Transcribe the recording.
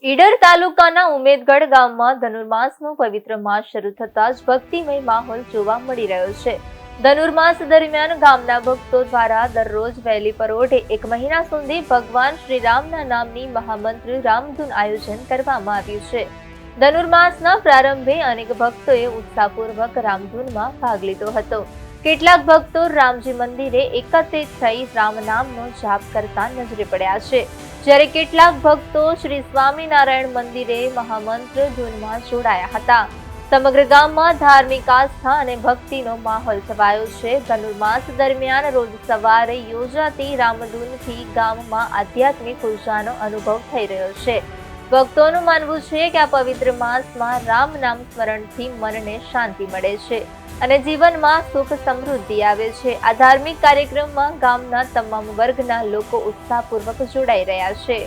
ઈડર તાલુકાના ઉમેદગઢ ગામમાં ધનુર્માસનો પવિત્ર માસ શરૂ થતાં જ ભક્તિમય માહોલ જોવા મળી રહ્યો છે. ધનુર્માસ દરમિયાન ગામના ભક્તો દ્વારા દરરોજ વહેલી પરોઢે 1 મહિના સુધી ભગવાન શ્રી રામના નામની મહામંત્ર રામધૂન આયોજન કરવામાં આવ્યું છે. ધનુર્માસના પ્રારંભે અનેક ભક્તોએ ઉત્સાહપૂર્વક રામધૂનમાં ભાગ લીધો હતો. કેટલાક ભક્તો રામજી મંદિરે એકત્રિત થઈ રામ નામનો જાપ કરતા નજરે પડ્યા છે, જ્યારે કેટલાક ભક્તો શ્રી સ્વામિનારાયણ મંદિરે મહામંત્ર ધૂનમાં જોડાયા હતા. સમગ્ર ગામમાં ધાર્મિક આસ્થા અને ભક્તિનો માહોલ છવાયો છે. ધનુર્માસ દરમિયાન રોજ સવારે યોજાતી રામધૂનથી ગામમાં આધ્યાત્મિક ઉર્જાનો અનુભવ થઈ રહ્યો છે. ભક્તોનું માનવું છે કે આ પવિત્ર માસમાં રામ નામ સ્મરણથી મનને શાંતિ મળે છે અને જીવનમાં સુખ સમૃદ્ધિ આવે છે. આ ધાર્મિક કાર્યક્રમમાં ગામના તમામ વર્ગના લોકો ઉત્સાહપૂર્વક જોડાઈ રહ્યા છે.